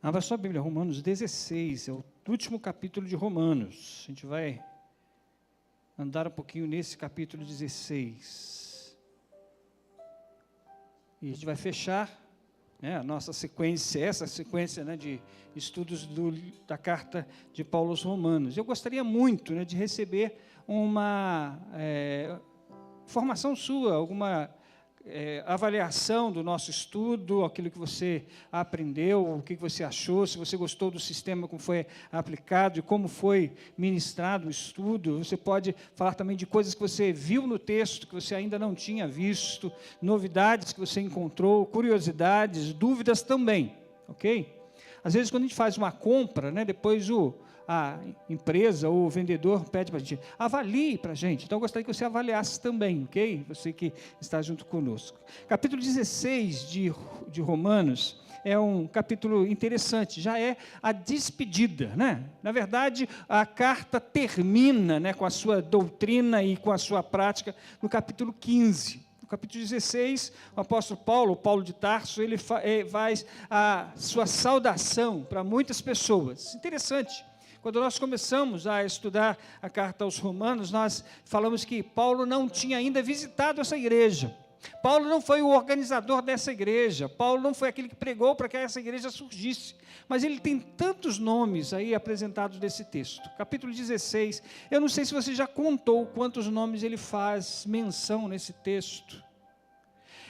Abra sua Bíblia, Romanos 16, é o último capítulo de Romanos. A gente vai andar um pouquinho nesse capítulo 16. E a gente vai fechar a nossa sequência, essa sequência de estudos da carta de Paulo aos Romanos. Eu gostaria muito de receber uma informação sua, alguma avaliação do nosso estudo, aquilo que você aprendeu, o que você achou, se você gostou do sistema, como foi aplicado e como foi ministrado o estudo. Você pode falar também de coisas que você viu no texto, que você ainda não tinha visto, novidades que você encontrou, curiosidades, dúvidas também, ok? Às vezes, quando a gente faz uma compra, depois a empresa ou o vendedor pede para a gente, avalie para a gente. Então, eu gostaria que você avaliasse também, ok? Você que está junto conosco. Capítulo 16 de Romanos é um capítulo interessante, já é a despedida, Na verdade, a carta termina com a sua doutrina e com a sua prática no capítulo 15. No capítulo 16, o apóstolo Paulo de Tarso, ele faz a sua saudação para muitas pessoas. Interessante. Quando nós começamos a estudar a carta aos Romanos, nós falamos que Paulo não tinha ainda visitado essa igreja. Paulo não foi o organizador dessa igreja. Paulo não foi aquele que pregou para que essa igreja surgisse. Mas ele tem tantos nomes aí apresentados nesse texto. Capítulo 16, eu não sei se você já contou quantos nomes ele faz menção nesse texto.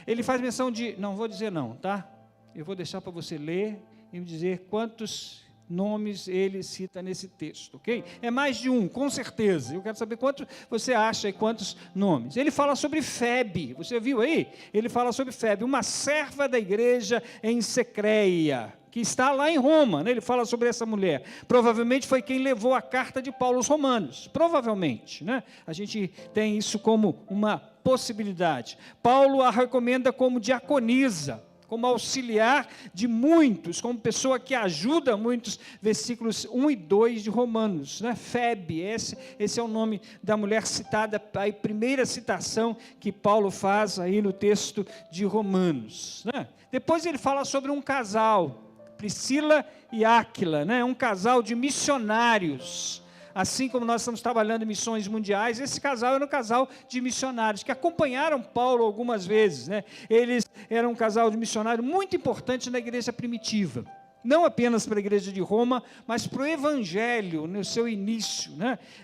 Ele faz menção não vou dizer não, tá? Eu vou deixar para você ler e me dizer quantos nomes ele cita nesse texto, ok? É mais de um, com certeza. Eu quero saber quantos você acha e quantos nomes. Ele fala sobre Febe, você viu aí? Ele fala sobre Febe, uma serva da igreja em Secreia, que está lá em Roma, Ele fala sobre essa mulher. Provavelmente foi quem levou a carta de Paulo aos Romanos, provavelmente, A gente tem isso como uma possibilidade. Paulo a recomenda como diaconisa, como auxiliar de muitos, como pessoa que ajuda muitos, versículos 1 e 2 de Romanos, Febe, esse é o nome da mulher citada, a primeira citação que Paulo faz aí no texto de Romanos, Depois ele fala sobre um casal, Priscila e Áquila, um casal de missionários. Assim como nós estamos trabalhando em missões mundiais, esse casal era um casal de missionários, que acompanharam Paulo algumas vezes, Eles eram um casal de missionários muito importante na igreja primitiva. Não apenas para a igreja de Roma, mas para o evangelho no seu início,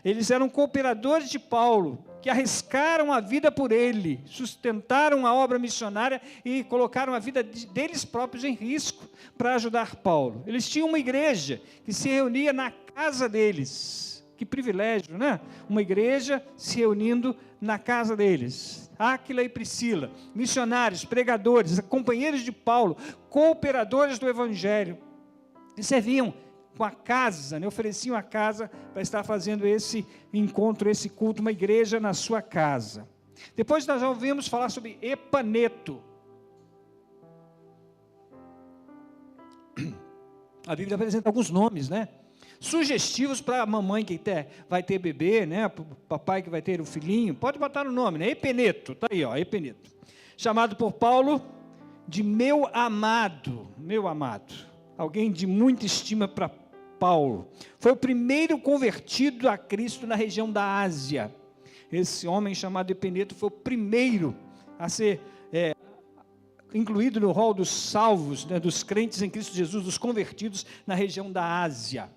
Eles eram cooperadores de Paulo, que arriscaram a vida por ele, sustentaram a obra missionária e colocaram a vida deles próprios em risco para ajudar Paulo. Eles tinham uma igreja que se reunia na casa deles. Que privilégio, Uma igreja se reunindo na casa deles. Áquila e Priscila, missionários, pregadores, companheiros de Paulo, cooperadores do evangelho, e serviam com a casa, ofereciam a casa para estar fazendo esse encontro, esse culto, uma igreja na sua casa. Depois nós já ouvimos falar sobre Epaneto. A Bíblia apresenta alguns nomes, sugestivos para a mamãe que vai ter bebê, para o papai que vai ter um filhinho, pode botar o nome, Epeneto, está aí, Epeneto, chamado por Paulo de meu amado, alguém de muita estima para Paulo, foi o primeiro convertido a Cristo na região da Ásia. Esse homem chamado Epeneto foi o primeiro a ser incluído no rol dos salvos, dos crentes em Cristo Jesus, dos convertidos na região da Ásia.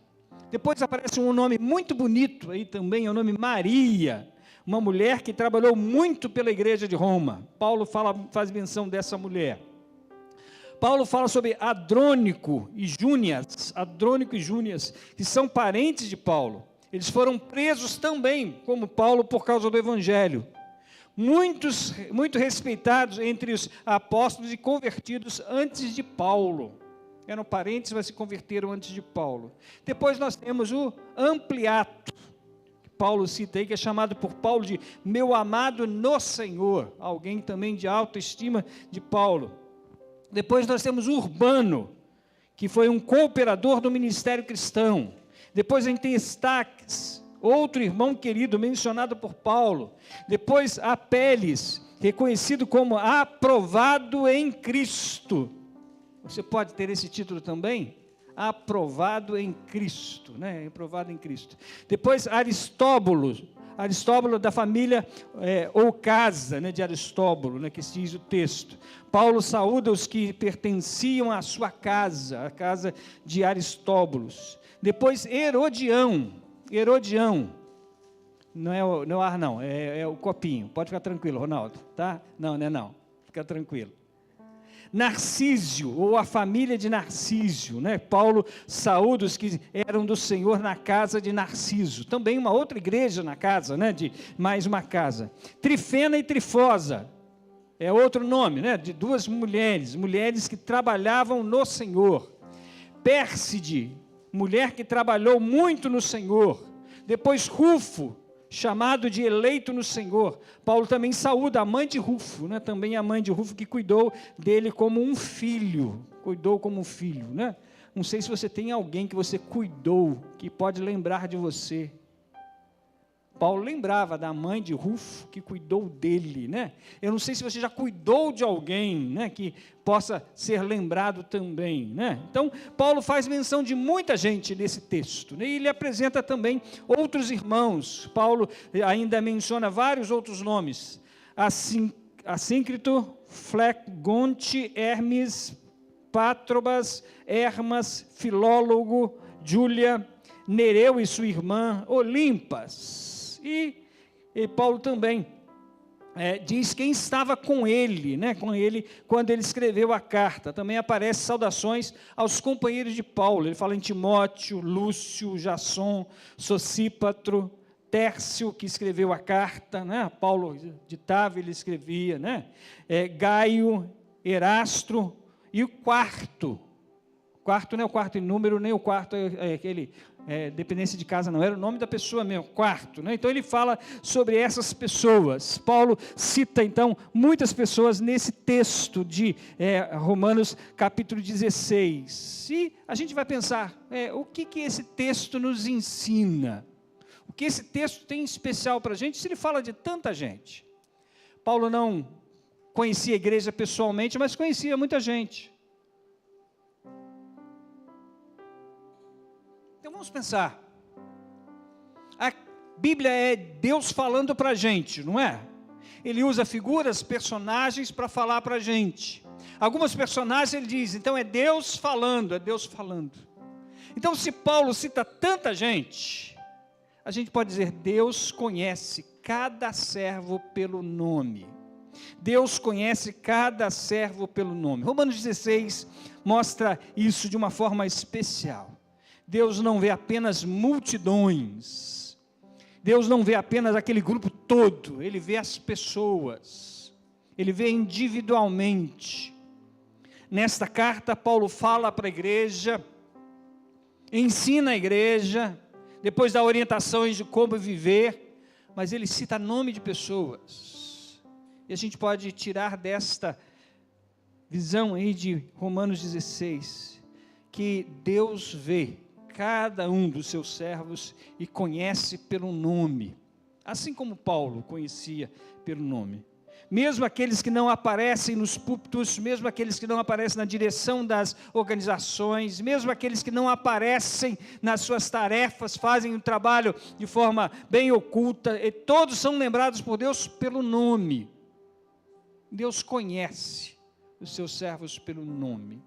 Depois aparece um nome muito bonito aí também, é o nome Maria, uma mulher que trabalhou muito pela igreja de Roma. Paulo faz menção dessa mulher. Paulo fala sobre Andrônico e Júnias, que são parentes de Paulo. Eles foram presos também, como Paulo, por causa do evangelho. Muito respeitados entre os apóstolos e convertidos antes de Paulo. Eram parentes, mas se converteram antes de Paulo. Depois nós temos o Ampliato, que Paulo cita aí, que é chamado por Paulo de meu amado no Senhor, alguém também de alta estima de Paulo. Depois nós temos o Urbano, que foi um cooperador do ministério cristão. Depois a gente tem Estaques, outro irmão querido, mencionado por Paulo. Depois Apeles, reconhecido como aprovado em Cristo. Você pode ter esse título também? aprovado em Cristo, né? Aprovado em Cristo. Depois Aristóbulo da família ou casa, né, de Aristóbulo, né, que se diz o texto. Paulo saúda os que pertenciam à sua casa, a casa de Aristóbulos. Depois Herodião, não é o ar não, é o copinho, pode ficar tranquilo, Ronaldo, tá? Não, fica tranquilo. Narcísio, ou a família de Narcísio, né? Paulo saúda os que eram do Senhor na casa de Narciso, também uma outra igreja na casa, né? De mais uma casa. Trifena e Trifosa, é outro nome, né? De duas mulheres que trabalhavam no Senhor. Pérside, mulher que trabalhou muito no Senhor. Depois Rufo, chamado de eleito no Senhor. Paulo também saúda a mãe de Rufo, né? Também a mãe de Rufo que cuidou dele como um filho, né? Não sei se você tem alguém que você cuidou, que pode lembrar de você. Paulo lembrava da mãe de Rufo, que cuidou dele, né? Eu não sei se você já cuidou de alguém, né, que possa ser lembrado também, né? Então, Paulo faz menção de muita gente nesse texto, né? E ele apresenta também outros irmãos. Paulo ainda menciona vários outros nomes. Assíncrito, Flegonte, Hermes, Pátrobas, Hermas, Filólogo, Júlia, Nereu e sua irmã, Olimpas. E Paulo também diz quem estava com ele, né, quando ele escreveu a carta. Também aparece saudações aos companheiros de Paulo. Ele fala em Timóteo, Lúcio, Jasson, Sosípatro, Tércio, que escreveu a carta, né? Paulo ditava, ele escrevia, né? Gaio, Erasto e o quarto não é o quarto em número, nem o quarto é aquele... dependência de casa não, era o nome da pessoa mesmo, quarto, né? Então ele fala sobre essas pessoas. Paulo cita então muitas pessoas nesse texto de Romanos capítulo 16, e a gente vai pensar, o que esse texto nos ensina? O que esse texto tem em especial para a gente, se ele fala de tanta gente? Paulo não conhecia a igreja pessoalmente, mas conhecia muita gente. Então vamos pensar, a Bíblia é Deus falando para a gente, não é? Ele usa figuras, personagens para falar para a gente. Algumas personagens ele diz, então é Deus falando. Então se Paulo cita tanta gente, a gente pode dizer, Deus conhece cada servo pelo nome. Deus conhece cada servo pelo nome. Romanos 16 mostra isso de uma forma especial. Deus não vê apenas multidões, Deus não vê apenas aquele grupo todo, Ele vê as pessoas, Ele vê individualmente. Nesta carta, Paulo fala para a igreja, ensina a igreja, depois dá orientações de como viver, mas ele cita nome de pessoas, e a gente pode tirar desta visão aí de Romanos 16, que Deus vê cada um dos seus servos e conhece pelo nome, assim como Paulo conhecia pelo nome. Mesmo aqueles que não aparecem nos púlpitos, mesmo aqueles que não aparecem na direção das organizações, mesmo aqueles que não aparecem nas suas tarefas, fazem o trabalho de forma bem oculta, e todos são lembrados por Deus pelo nome. Deus conhece os seus servos pelo nome.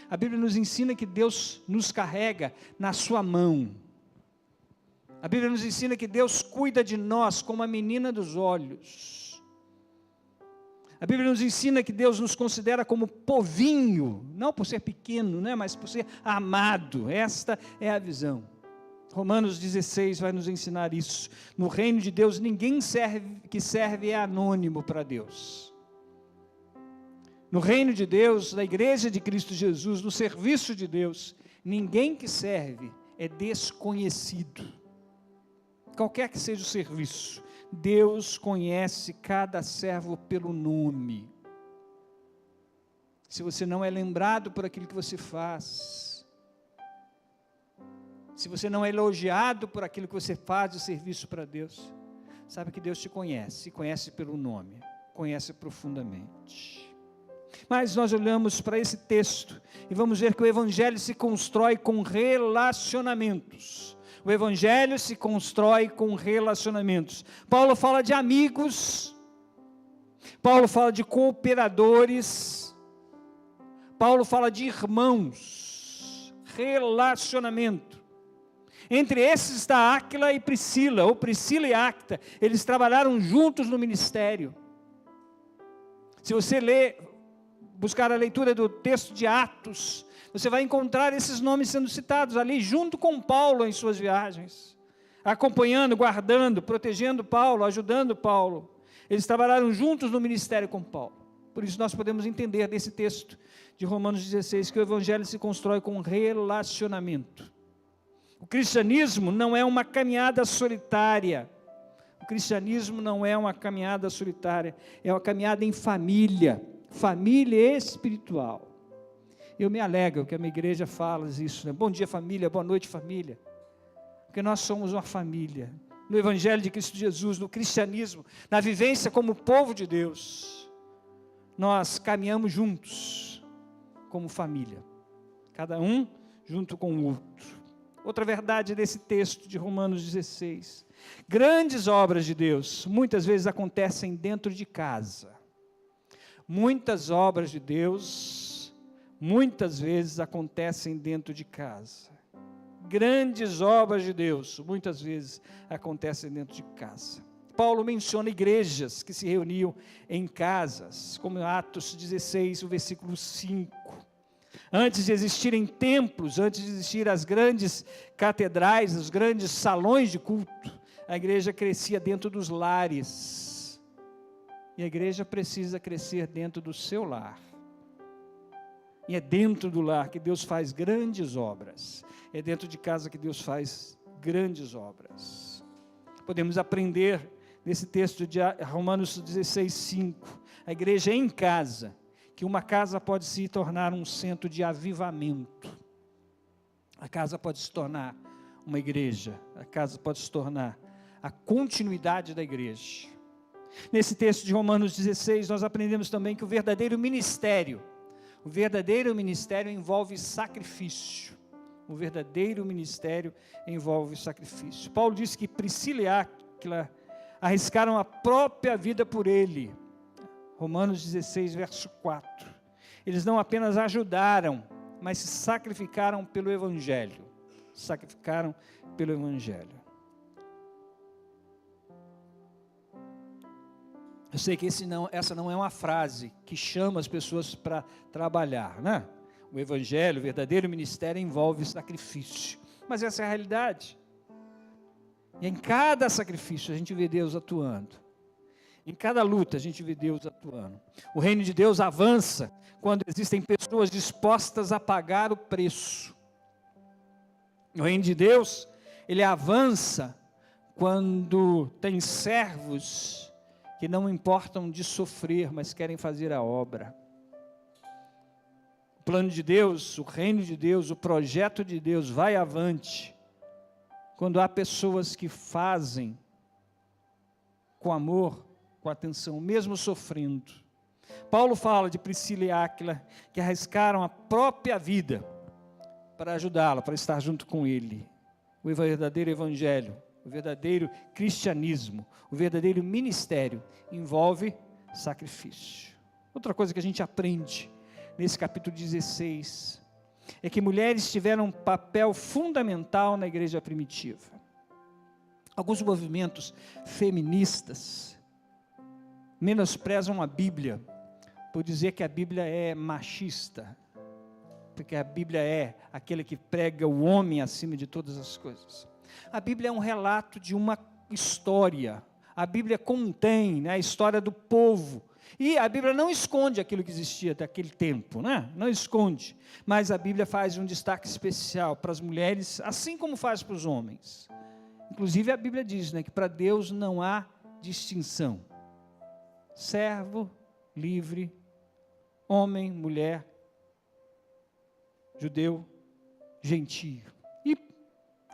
A Bíblia nos ensina que Deus nos carrega na sua mão. A Bíblia nos ensina que Deus cuida de nós como a menina dos olhos. A Bíblia nos ensina que Deus nos considera como povinho, não por ser pequeno, né, mas por ser amado. Esta é a visão. Romanos 16 vai nos ensinar isso. No reino de Deus, ninguém que serve é anônimo para Deus. No reino de Deus, na igreja de Cristo Jesus, no serviço de Deus, ninguém que serve é desconhecido. Qualquer que seja o serviço, Deus conhece cada servo pelo nome. Se você não é lembrado por aquilo que você faz, se você não é elogiado por aquilo que você faz de serviço para Deus, sabe que Deus te conhece, e conhece pelo nome, conhece profundamente. Mas nós olhamos para esse texto e vamos ver que o evangelho se constrói com relacionamentos. O evangelho se constrói com relacionamentos. Paulo fala de amigos, Paulo fala de cooperadores, Paulo fala de irmãos, relacionamento. Entre esses está Áquila e Priscila, ou Priscila e Áquila, eles trabalharam juntos no ministério. Se você buscar a leitura do texto de Atos, você vai encontrar esses nomes sendo citados ali, junto com Paulo em suas viagens, acompanhando, guardando, protegendo Paulo, ajudando Paulo. Eles trabalharam juntos no ministério com Paulo. Por isso nós podemos entender desse texto de Romanos 16, que o evangelho se constrói com relacionamento. O cristianismo não é uma caminhada solitária. O cristianismo não é uma caminhada solitária, é uma caminhada em família, família espiritual. Eu me alegro que a minha igreja fala isso, né? Bom dia família, boa noite família, porque nós somos uma família, no evangelho de Cristo Jesus, no cristianismo, na vivência como povo de Deus, nós caminhamos juntos, como família, cada um junto com o outro. Outra verdade desse texto de Romanos 16, grandes obras de Deus, muitas vezes acontecem dentro de casa, muitas obras de Deus, muitas vezes acontecem dentro de casa. Grandes obras de Deus, muitas vezes acontecem dentro de casa. Paulo menciona igrejas que se reuniam em casas, como em Atos 16, o versículo 5. Antes de existirem templos, antes de existir as grandes catedrais, os grandes salões de culto, a igreja crescia dentro dos lares. E a igreja precisa crescer dentro do seu lar. E é dentro do lar que Deus faz grandes obras. É dentro de casa que Deus faz grandes obras. Podemos aprender nesse texto de Romanos 16, 5. A igreja é em casa, que uma casa pode se tornar um centro de avivamento. A casa pode se tornar uma igreja. A casa pode se tornar a continuidade da igreja. Nesse texto de Romanos 16, nós aprendemos também que o verdadeiro ministério envolve sacrifício. O verdadeiro ministério envolve sacrifício. Paulo disse que Priscila e Áquila arriscaram a própria vida por ele. Romanos 16, verso 4. Eles não apenas ajudaram, mas se sacrificaram pelo evangelho. Sacrificaram pelo evangelho. Eu sei que essa não é uma frase que chama as pessoas para trabalhar, né? O evangelho, o verdadeiro ministério envolve sacrifício. Mas essa é a realidade. E em cada sacrifício a gente vê Deus atuando. Em cada luta a gente vê Deus atuando. O reino de Deus avança quando existem pessoas dispostas a pagar o preço. O reino de Deus, ele avança quando tem servos que não importam de sofrer, mas querem fazer a obra. O plano de Deus, o reino de Deus, o projeto de Deus vai avante, quando há pessoas que fazem com amor, com atenção, mesmo sofrendo. Paulo fala de Priscila e Áquila, que arriscaram a própria vida, para ajudá-la, para estar junto com ele. O verdadeiro evangelho, o verdadeiro cristianismo, o verdadeiro ministério envolve sacrifício. Outra coisa que a gente aprende nesse capítulo 16 é que mulheres tiveram um papel fundamental na igreja primitiva. Alguns movimentos feministas menosprezam a Bíblia por dizer que a Bíblia é machista, porque a Bíblia é aquele que prega o homem acima de todas as coisas. A Bíblia é um relato de uma história. A Bíblia contém, né, a história do povo. E a Bíblia não esconde aquilo que existia até aquele tempo, né? Não esconde. Mas a Bíblia faz um destaque especial para as mulheres, assim como faz para os homens. Inclusive a Bíblia diz, né, que para Deus não há distinção. Servo, livre, homem, mulher, judeu, gentio. E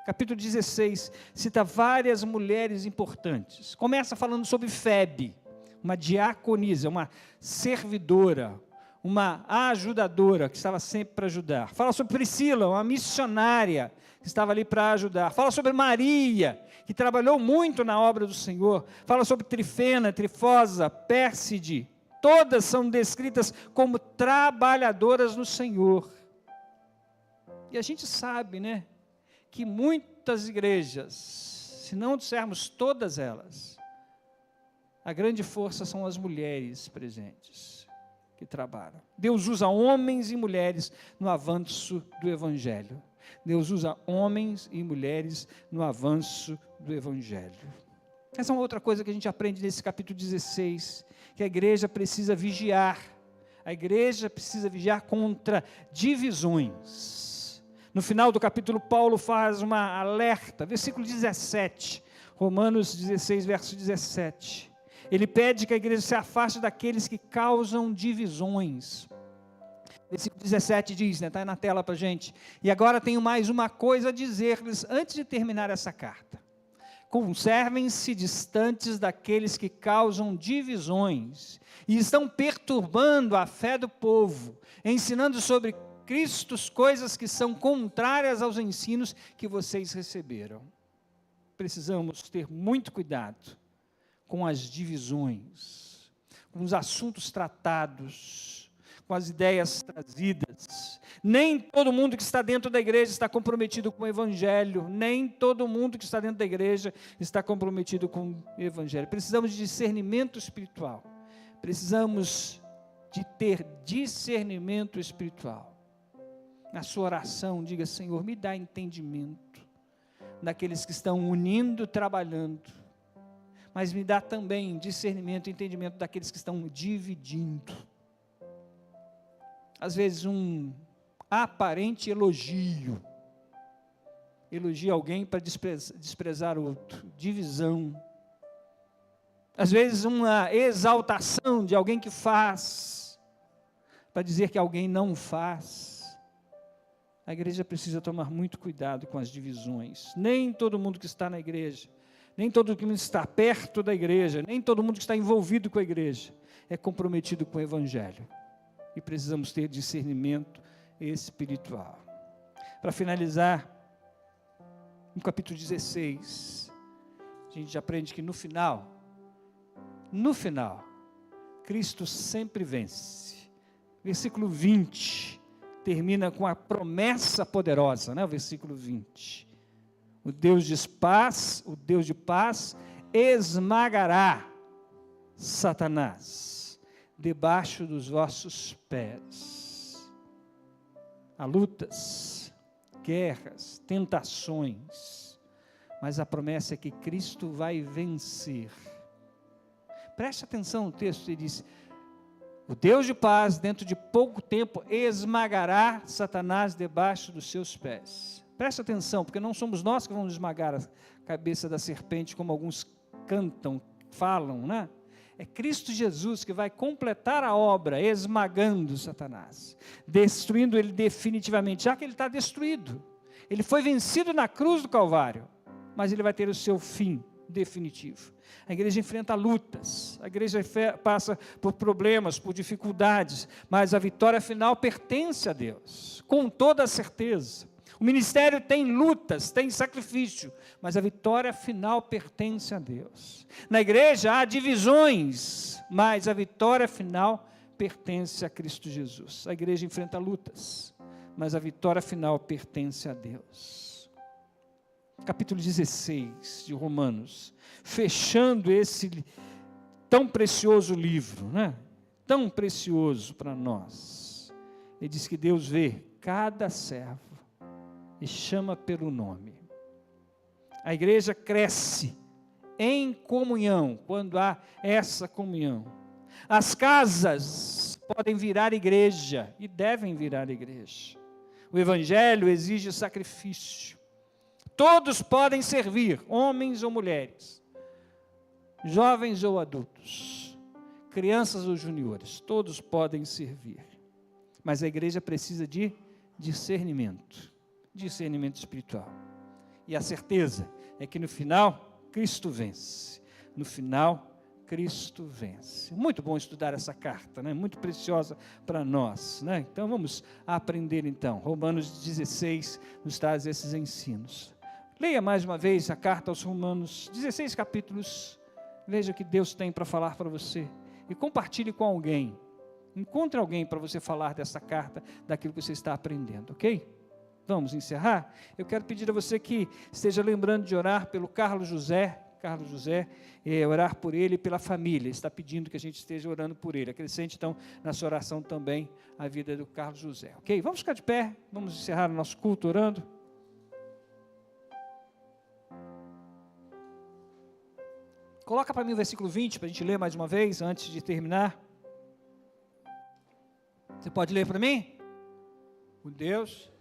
capítulo 16 cita várias mulheres importantes. Começa falando sobre Febe, uma diaconisa, uma servidora, uma ajudadora que estava sempre para ajudar. Fala sobre Priscila, uma missionária que estava ali para ajudar. Fala sobre Maria, que trabalhou muito na obra do Senhor. Fala sobre Trifena, Trifosa, Pérside. Todas são descritas como trabalhadoras no Senhor. E a gente sabe, né, que muitas igrejas, se não dissermos todas elas, a grande força são as mulheres presentes que trabalham. Deus usa homens e mulheres no avanço do Evangelho. Deus usa homens e mulheres no avanço do Evangelho. Essa é uma outra coisa que a gente aprende nesse capítulo 16, que a igreja precisa vigiar. A igreja precisa vigiar contra divisões. No final do capítulo, Paulo faz uma alerta, versículo 17, Romanos 16, verso 17. Ele pede que a igreja se afaste daqueles que causam divisões. Versículo 17 diz, está na tela para a gente. E agora tenho mais uma coisa a dizer-lhes antes de terminar essa carta. Conservem-se distantes daqueles que causam divisões e estão perturbando a fé do povo, ensinando sobre Cristo coisas que são contrárias aos ensinos que vocês receberam. Precisamos ter muito cuidado com as divisões, com os assuntos tratados, com as ideias trazidas. Nem todo mundo que está dentro da igreja está comprometido com o Evangelho, nem todo mundo que está dentro da igreja está comprometido com o Evangelho. Precisamos de discernimento espiritual, precisamos de ter discernimento espiritual. Na sua oração, diga: Senhor, me dá entendimento daqueles que estão unindo, trabalhando, mas me dá também discernimento e entendimento daqueles que estão dividindo. Às vezes um aparente elogio, elogia alguém para desprezar o outro, divisão. Às vezes uma exaltação de alguém que faz, para dizer que alguém não faz. A igreja precisa tomar muito cuidado com as divisões. Nem todo mundo que está na igreja, nem todo mundo que está perto da igreja, nem todo mundo que está envolvido com a igreja é comprometido com o Evangelho. E precisamos ter discernimento espiritual. Para finalizar, no capítulo 16, a gente aprende que no final, Cristo sempre vence. Versículo 20, termina com a promessa poderosa, né? O versículo 20. O Deus de paz, esmagará Satanás debaixo dos vossos pés. Há lutas, guerras, tentações, mas a promessa é que Cristo vai vencer. Preste atenção no texto, ele diz: o Deus de paz, dentro de pouco tempo, esmagará Satanás debaixo dos seus pés. Preste atenção, porque não somos nós que vamos esmagar a cabeça da serpente, como alguns cantam, falam, né? É Cristo Jesus que vai completar a obra, esmagando Satanás, destruindo ele definitivamente, já que ele está destruído. Ele foi vencido na cruz do Calvário, mas ele vai ter o seu fim definitivo. A igreja enfrenta lutas, a igreja passa por problemas, por dificuldades, mas a vitória final pertence a Deus, com toda a certeza. O ministério tem lutas, tem sacrifício, mas a vitória final pertence a Deus. Na igreja há divisões, mas a vitória final pertence a Cristo Jesus. A igreja enfrenta lutas, mas a vitória final pertence a Deus. Capítulo 16 de Romanos, fechando esse tão precioso livro, né? Tão precioso para nós. Ele diz que Deus vê cada servo e chama pelo nome. A igreja cresce em comunhão, quando há essa comunhão. As casas podem virar igreja, e devem virar igreja. O Evangelho exige sacrifício. Todos podem servir, homens ou mulheres, jovens ou adultos, crianças ou juniores, todos podem servir. Mas a igreja precisa de discernimento espiritual. E a certeza é que no final, Cristo vence. No final, Cristo vence. Muito bom estudar essa carta, né? Muito preciosa para nós, né? Então vamos aprender então. Romanos 16 nos traz esses ensinos. Leia mais uma vez a carta aos Romanos, 16 capítulos. Veja o que Deus tem para falar para você. E compartilhe com alguém. Encontre alguém para você falar dessa carta, daquilo que você está aprendendo, ok? Vamos encerrar? Eu quero pedir a você que esteja lembrando de orar pelo Carlos José, orar por ele e pela família. Ele está pedindo que a gente esteja orando por ele. Acrescente, então, na sua oração também a vida do Carlos José, ok? Vamos ficar de pé, vamos encerrar o nosso culto orando. Coloca para mim o versículo 20, para a gente ler mais uma vez, antes de terminar. Você pode ler para mim? O Deus...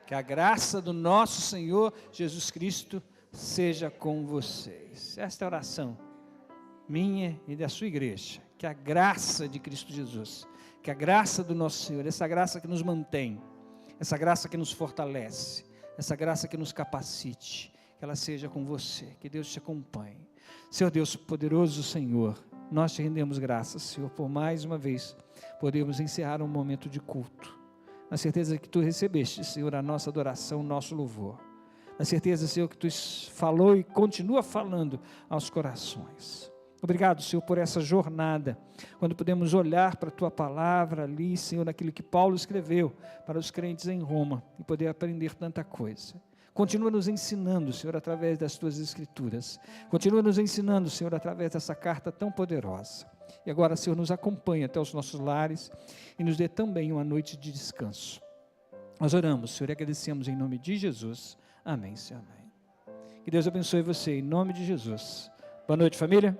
Que a graça do nosso Senhor Jesus Cristo seja com vocês. Esta é a oração minha e da sua igreja. Que a graça de Cristo Jesus, que a graça do nosso Senhor, essa graça que nos mantém, essa graça que nos fortalece, essa graça que nos capacite, que ela seja com você, que Deus te acompanhe. Senhor Deus poderoso Senhor, nós te rendemos graças, Senhor, por mais uma vez podemos encerrar um momento de culto. Na certeza que Tu recebeste, Senhor, a nossa adoração, o nosso louvor. Na certeza, Senhor, que Tu falou e continua falando aos corações. Obrigado, Senhor, por essa jornada, quando podemos olhar para a Tua palavra ali, Senhor, naquilo que Paulo escreveu para os crentes em Roma e poder aprender tanta coisa. Continua nos ensinando, Senhor, através das Tuas Escrituras. Continua nos ensinando, Senhor, através dessa carta tão poderosa. E agora, Senhor, nos acompanha até os nossos lares e nos dê também uma noite de descanso. Nós oramos, Senhor, e agradecemos em nome de Jesus. Amém, Senhor, amém. Que Deus abençoe você, em nome de Jesus. Boa noite, família.